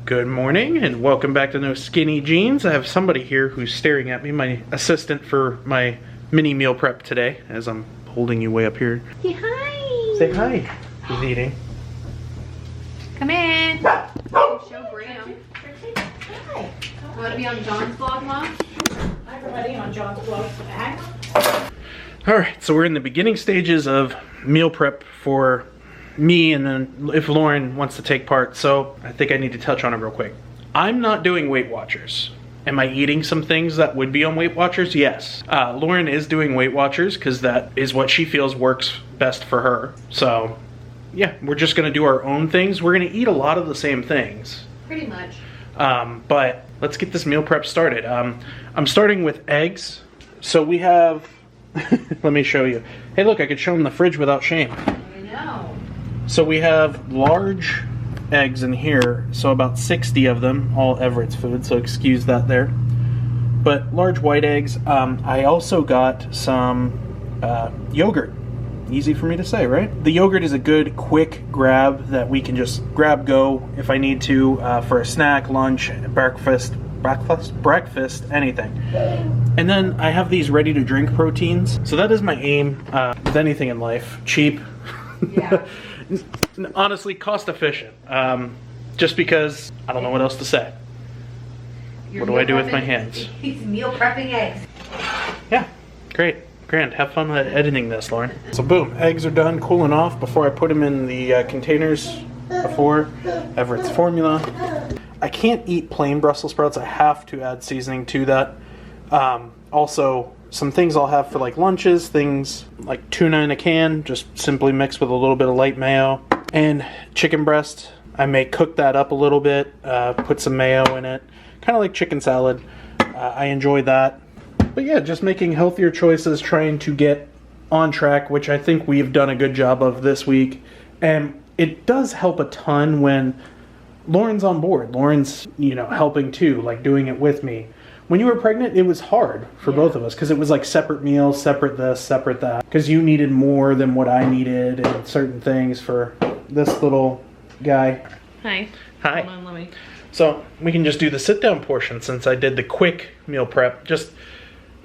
Good morning and welcome back to No Skinny Jeans. I have somebody here who's staring at me, my assistant for my mini meal prep today, as I'm holding you way up here. Say hi. Say hi. He's eating. Come in. Show Graham. Hi. You want to be on John's vlog, Mom? Everybody on John's vlog. Alright, so we're in the beginning stages of meal prep for me, and then if Lauren wants to take part, so I think I need to touch on it real quick. I'm not doing Weight Watchers. Am I eating some things that would be on Weight Watchers? Yes. Lauren is doing Weight Watchers because that is what she feels works best for her. So yeah, we're just gonna do our own things. We're gonna eat a lot of the same things. Pretty much. But let's get this meal prep started. I'm starting with eggs. So we have, let me show you. Hey look, I could show them the fridge without shame. I know. So we have large eggs in here, so about 60 of them, all Everett's food, so excuse that there. But large white eggs. I also got some yogurt. Easy for me to say, right? The yogurt is a good quick grab that we can just grab go if I need to for a snack, lunch, breakfast, anything. And then I have these ready to drink proteins. So that is my aim with anything in life. Cheap. Yeah. Honestly, cost efficient. Just because I don't know what else to say. What do I do with my hands? He's meal prepping eggs. Yeah, great. Grand. Have fun editing this, Lauren. So boom, eggs are done cooling off before I put them in the containers before Everett's formula. I can't eat plain Brussels sprouts. I have to add seasoning to that. Also, some things I'll have for like lunches, things like tuna in a can, just simply mixed with a little bit of light mayo. And chicken breast, I may cook that up a little bit, put some mayo in it. Kind of like chicken salad. I enjoy that. But yeah, just making healthier choices, trying to get on track, which I think we've done a good job of this week. And it does help a ton when Lauren's on board. Lauren's, helping too, like doing it with me. When you were pregnant, it was hard for both of us because it was like separate meals, separate this, separate that. Because you needed more than what I needed and certain things for this little guy. Hi. Hi. Hold on, let me. So we can just do the sit down portion since I did the quick meal prep.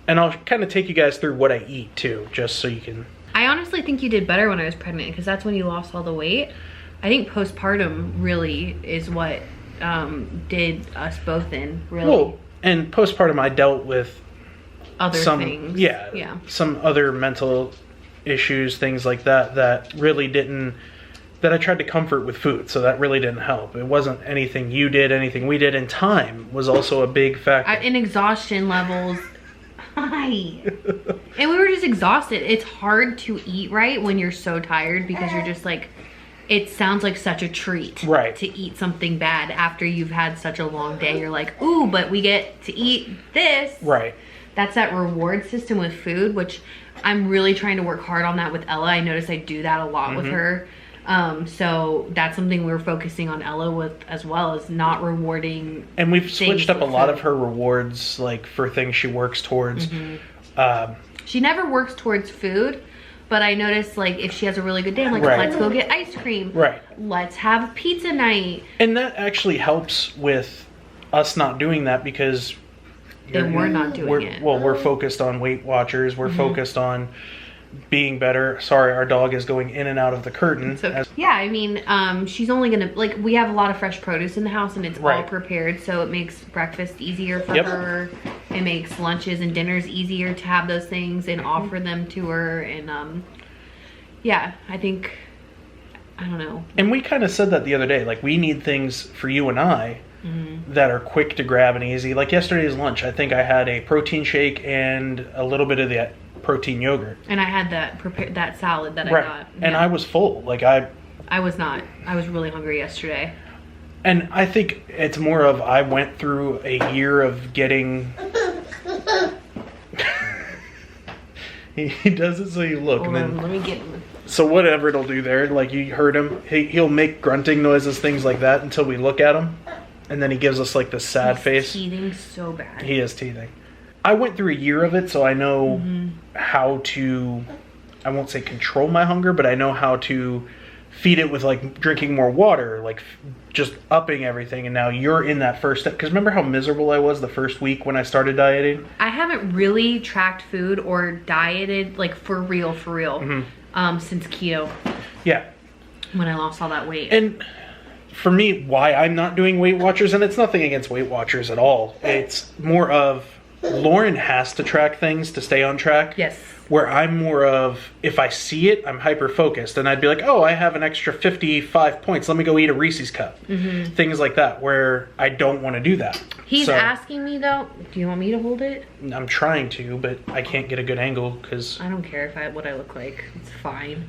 And I'll kind of take you guys through what I eat too, just so you can. I honestly think you did better when I was pregnant because that's when you lost all the weight. I think postpartum really is what did us both in, really. Well, and postpartum I dealt with other things. Yeah. Some other mental issues, things like that really didn't, that I tried to comfort with food, so that really didn't help. It wasn't anything you did, anything we did, and time was also a big factor. And exhaustion levels. Hi. And we were just exhausted. It's hard to eat right when you're so tired because you're just like, it sounds like such a treat to eat something bad after you've had such a long day. You're like, ooh, but we get to eat this. Right. That's that reward system with food, which I'm really trying to work hard on that with Ella. I notice I do that a lot with her. So that's something we're focusing on Ella with as well, is not rewarding. And we've switched up a lot of her rewards, like for things she works towards. She never works towards food, but I notice like if she has a really good day, I'm like, let's go get ice cream. Right. Let's have pizza night. And that actually helps with us not doing that because we're not doing it. Well, we're focused on Weight Watchers. We're focused on being better. Sorry, our dog is going in and out of the curtain. So, yeah, I mean, she's only gonna, like, we have a lot of fresh produce in the house and it's all prepared, so it makes breakfast easier for her. It makes lunches and dinners easier to have those things and offer them to her. And yeah, I think, I don't know. And we kind of said that the other day, like, we need things for you and I that are quick to grab and easy. Like yesterday's lunch, I think I had a protein shake and a little bit of the protein yogurt. And I had that salad that I got. And I was full. Like I was not. I was really hungry yesterday. And I think it's more of I went through a year of getting he does it so you look. Hold and on, then, let me get him. So whatever it'll do there, like you heard him, he'll make grunting noises, things like that until we look at him. And then he gives us like this sad face. He's teething so bad. He is teething. I went through a year of it, so I know how to, I won't say control my hunger, but I know how to feed it with like drinking more water, like just upping everything, and now you're in that first step. Because remember how miserable I was the first week when I started dieting? I haven't really tracked food or dieted like for real since keto. Yeah. When I lost all that weight. And for me, why I'm not doing Weight Watchers, and it's nothing against Weight Watchers at all, it's more of Lauren has to track things to stay on track. Yes. Where I'm more of, if I see it, I'm hyper-focused. And I'd be like, oh, I have an extra 55 points. Let me go eat a Reese's Cup. Things like that, where I don't want to do that. He's asking me, though, do you want me to hold it? I'm trying to, but I can't get a good angle because... I don't care what I look like. It's fine.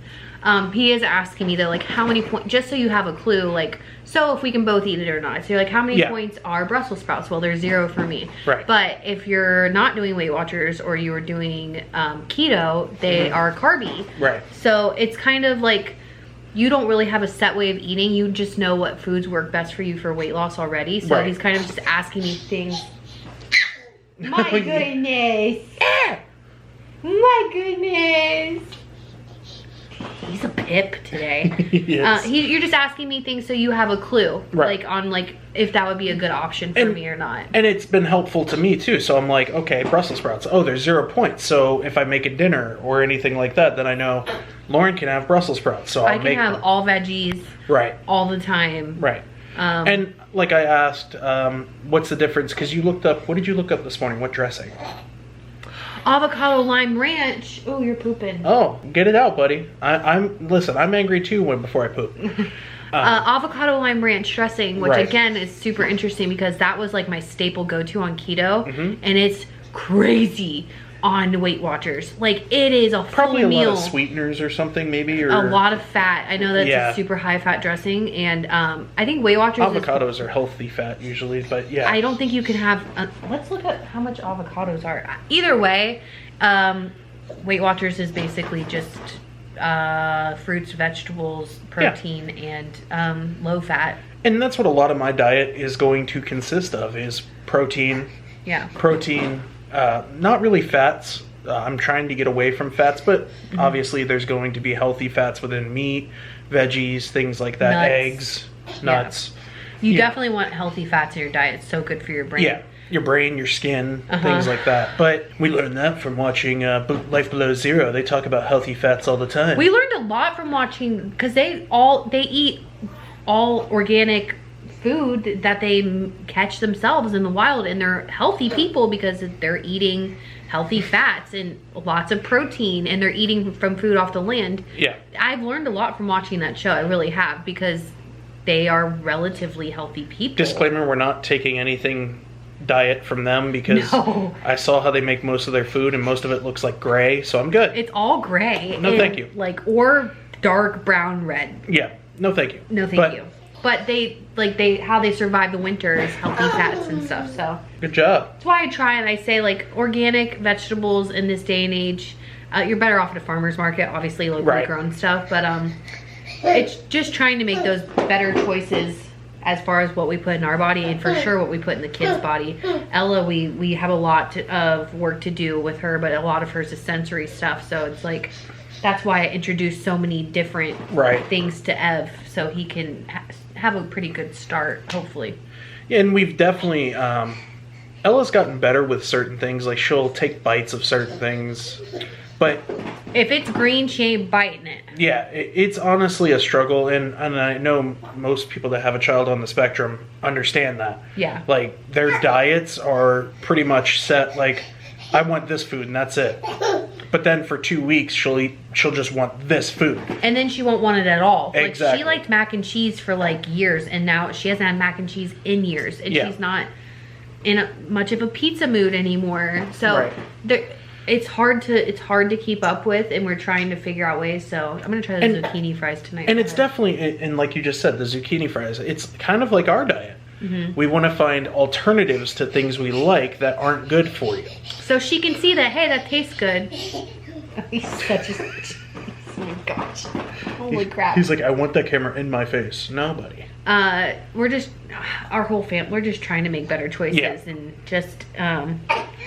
He is asking me, though, like, how many points, just so you have a clue, like, so if we can both eat it or not. So you're like, how many points are Brussels sprouts? Well, there's 0 for me. Right. But if you're not doing Weight Watchers or you are doing keto, they are carby. Right. So it's kind of like, you don't really have a set way of eating. You just know what foods work best for you for weight loss already. So he's kind of just asking me things. My goodness. My goodness. He's a pip today. Yes. You're just asking me things so you have a clue, like on like if that would be a good option for me or not. And it's been helpful to me too. So I'm like, okay, Brussels sprouts. Oh, there's 0 points. So if I make a dinner or anything like that, then I know Lauren can have Brussels sprouts. So I can have them. all veggies, all the time, and like I asked, what's the difference? Because you looked up. What did you look up this morning? What dressing? Avocado lime ranch. Oh, you're pooping. Oh, get it out, buddy. Listen, I'm angry too before I poop. Avocado lime ranch dressing, which again is super interesting because that was like my staple go-to on keto, and it's crazy on Weight Watchers. Like it is a probably full meal. A lot of sweeteners or something, maybe, or a lot of fat. I know that's a super high fat dressing, and I think Weight Watchers. Avocados are healthy fat usually, but yeah. I don't think you can have. Let's look at how much avocados are. Either way, Weight Watchers is basically just fruits, vegetables, protein, and low fat. And that's what a lot of my diet is going to consist of: is protein. Yeah. Protein. Not really fats. I'm trying to get away from fats, but obviously there's going to be healthy fats within meat, veggies, things like that, eggs, nuts. You definitely want healthy fats in your diet. It's so good for your brain. Yeah, your brain, your skin, things like that. But we learned that from watching Life Below Zero. They talk about healthy fats all the time. We learned a lot from watching, because they eat all organic food that they catch themselves in the wild, and they're healthy people because they're eating healthy fats and lots of protein, and they're eating from food off the land. Yeah. I've learned a lot from watching that show. I really have, because they are relatively healthy people. Disclaimer, we're not taking anything diet from them, because I saw how they make most of their food and most of it looks like gray, so I'm good. It's all gray. No, thank you. Like, or dark brown red. Yeah. No, thank you. No, thank you. But how they survive the winter is healthy fats and stuff, so. Good job. That's why I try, and I say, like, organic vegetables in this day and age, you're better off at a farmer's market, obviously, locally grown stuff, but it's just trying to make those better choices as far as what we put in our body, and for sure what we put in the kid's body. Ella, we have a lot of work to do with her, but a lot of hers is sensory stuff, so it's like, that's why I introduced so many different things to Ev, so he can have a pretty good start, hopefully. Yeah, and we've definitely, Ella's gotten better with certain things. Like, she'll take bites of certain things, but if it's green, she ain't biting it. Yeah, it's honestly a struggle, and I know most people that have a child on the spectrum understand that. Yeah. Like, their diets are pretty much set, like, I want this food and that's it. But then for 2 weeks, she'll just want this food. And then she won't want it at all. Exactly. Like, she liked mac and cheese for like years, and now she hasn't had mac and cheese in years. And she's not in much of a pizza mood anymore. So it's hard to keep up with, and we're trying to figure out ways. So I'm gonna try the zucchini fries tonight. And it's definitely, and like you just said, the zucchini fries, it's kind of like our diet. Mm-hmm. We want to find alternatives to things we like that aren't good for you. So she can see that, hey, that tastes good. He's such a... Oh my gosh. Holy crap. He's like, I want that camera in my face. No, buddy. We're just, our whole family, we're just trying to make better choices and just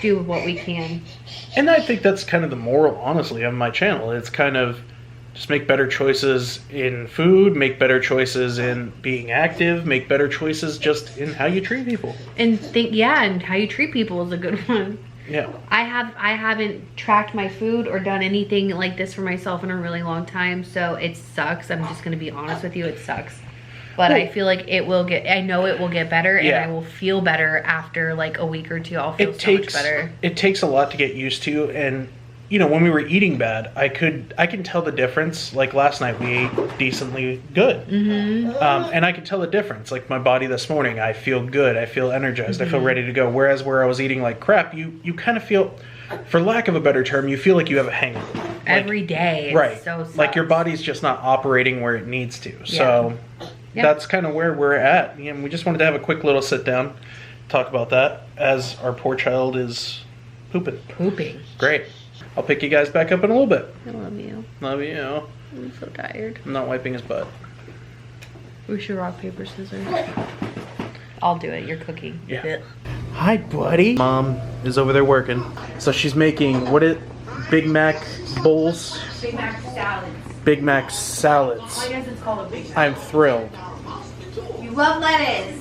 do what we can. And I think that's kind of the moral, honestly, of my channel. It's kind of Just make better choices in food, make better choices in being active, make better choices just in how you treat people. And and how you treat people is a good one. Yeah. I haven't tracked my food or done anything like this for myself in a really long time, so it sucks. I'm just gonna be honest with you, it sucks. But I feel like I know it will get better, and I will feel better after like a week or two. I'll feel so much better. It takes a lot to get used to, and you know, when we were eating bad, I can tell the difference. Like last night, we ate decently good, and I could tell the difference. Like my body this morning, I feel good, I feel energized, I feel ready to go. Whereas where I was eating like crap, you kind of feel, for lack of a better term, you feel like you have a hangover every day. Right, so like your body's just not operating where it needs to. So that's kind of where we're at. And we just wanted to have a quick little sit down, talk about that as our poor child is pooping. Great. I'll pick you guys back up in a little bit. I love you. Love you. I'm so tired. I'm not wiping his butt. We should rock, paper, scissors. I'll do it. You're cooking. Yeah. Hi, buddy. Mom is over there working. So she's making, Big Mac bowls? Big Mac salads. Big Mac salads. I guess it's called a Big Mac. I'm thrilled. You love lettuce.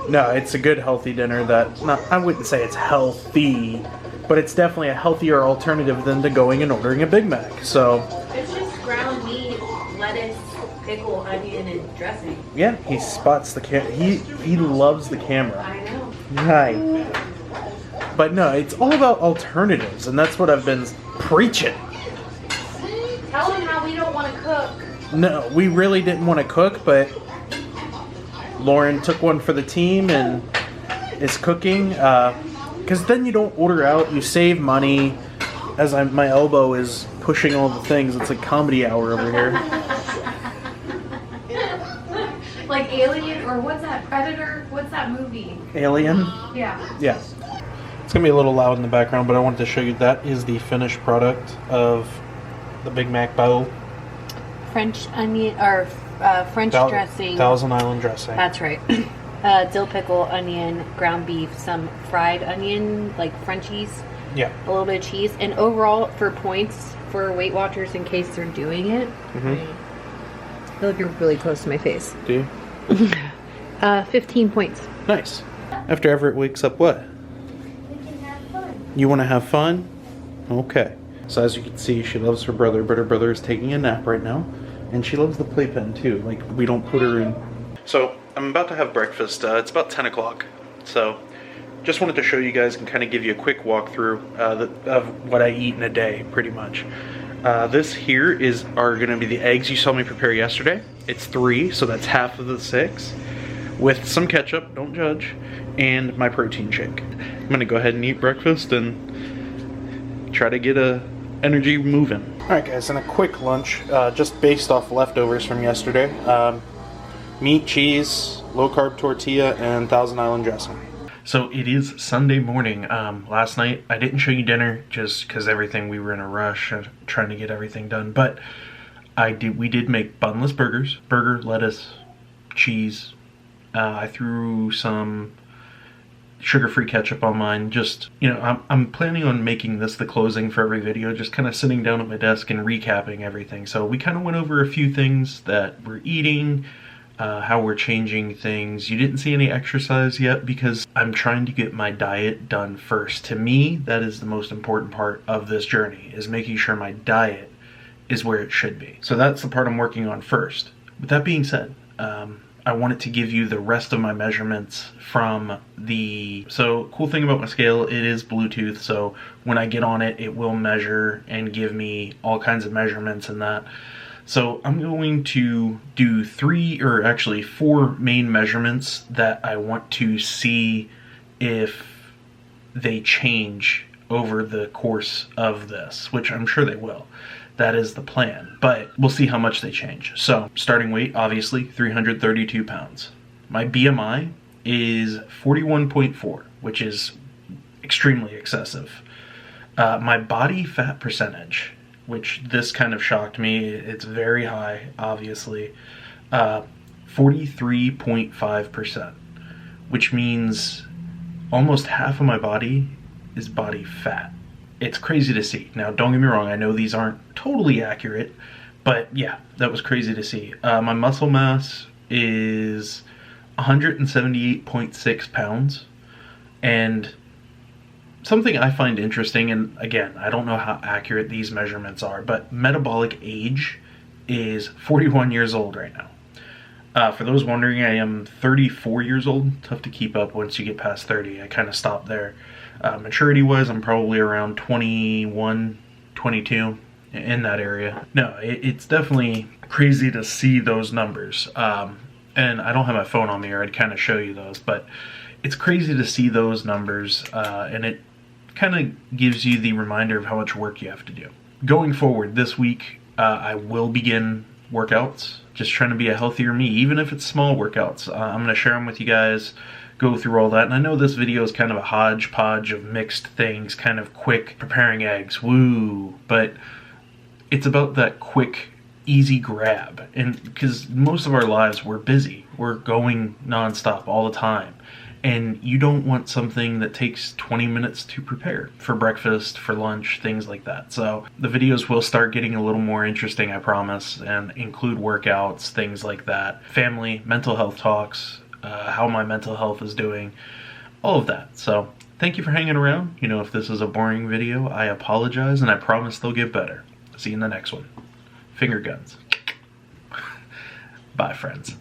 No, it's a good healthy dinner I wouldn't say it's healthy, but it's definitely a healthier alternative than to going and ordering a Big Mac. So It's just ground meat, lettuce, pickle, onion, and dressing. yeah, he spots the he loves the camera. I know. Hi. But no, it's all about alternatives, and that's what I've been preaching. Tell them how we don't want to cook. No, we really didn't want to cook, but Lauren took one for the team and is cooking. Because then you don't order out, you save money. As my elbow is pushing all the things, it's like comedy hour over here. Like Alien, or what's that, Predator? What's that movie? Alien? Yeah. Yeah. It's going to be a little loud in the background, but I wanted to show you that is the finished product of the Big Mac bowl. French onion, or French dressing. Thousand Island dressing. That's right. Dill pickle, onion, ground beef, some fried onion, like Frenchies. Yeah. A little bit of cheese. And overall, for points for Weight Watchers, in case they're doing it, I feel like you're really close to my face. Do you? 15 points. Nice. After Everett wakes up, what? We can have fun. You want to have fun? Okay. So as you can see, she loves her brother, but her brother is taking a nap right now. And she loves the playpen too. Like, we don't put her in. So, I'm about to have breakfast. It's about 10 o'clock. So, just wanted to show you guys and kind of give you a quick walkthrough of what I eat in a day, pretty much. This here are going to be the eggs you saw me prepare yesterday. It's 3, so that's half of the 6. With some ketchup, don't judge, and my protein shake. I'm going to go ahead and eat breakfast and try to get energy moving. Alright guys, and a quick lunch, just based off leftovers from yesterday. Meat, cheese, low-carb tortilla, and Thousand Island dressing. So it is Sunday morning. Last night I didn't show you dinner just because we were in a rush trying to get everything done. But we did make bunless burgers, burger, lettuce, cheese. I threw some sugar-free ketchup on mine. Just, I'm planning on making this the closing for every video, just kind of sitting down at my desk and recapping everything. So we kind of went over a few things that we're eating, how we're changing things. You didn't see any exercise yet because I'm trying to get my diet done first. To me, that is the most important part of this journey, is making sure my diet is where it should be. So that's the part I'm working on first. With that being said, I wanted to give you the rest of my measurements from so cool thing about my scale, it is Bluetooth, so when I get on it, it will measure and give me all kinds of measurements and that. So I'm going to do 4 main measurements that I want to see if they change over the course of this, which I'm sure they will. That is the plan, but we'll see how much they change. So starting weight, obviously 332 pounds. My BMI is 41.4, which is extremely excessive. My body fat percentage, which this kind of shocked me, it's very high, obviously, 43.5%, which means almost half of my body is body fat. it's crazy to see. Now, don't get me wrong, I know these aren't totally accurate, but yeah, that was crazy to see. My muscle mass is 178.6 pounds, and something I find interesting, and again, I don't know how accurate these measurements are, but metabolic age is 41 years old right now. For those wondering, I am 34 years old. Tough to keep up once you get past 30. I kind of stopped there. Maturity-wise, I'm probably around 21, 22, in that area. No, it's definitely crazy to see those numbers. And I don't have my phone on me, or I'd kind of show you those, but it's crazy to see those numbers, and it kind of gives you the reminder of how much work you have to do. Going forward, this week, I will begin workouts, just trying to be a healthier me, even if it's small workouts. I'm going to share them with you guys, go through all that. And I know this video is kind of a hodgepodge of mixed things, kind of quick preparing eggs, woo, but it's about that quick, easy grab. And because most of our lives, we're busy, we're going nonstop all the time, and you don't want something that takes 20 minutes to prepare for breakfast, for lunch, things like that. So the videos will start getting a little more interesting, I promise, and include workouts, things like that, family, mental health talks, how my mental health is doing, all of that. So thank you for hanging around. You know, if this is a boring video, I apologize, and I promise they'll get better. See you in the next one. Finger guns. Bye, friends.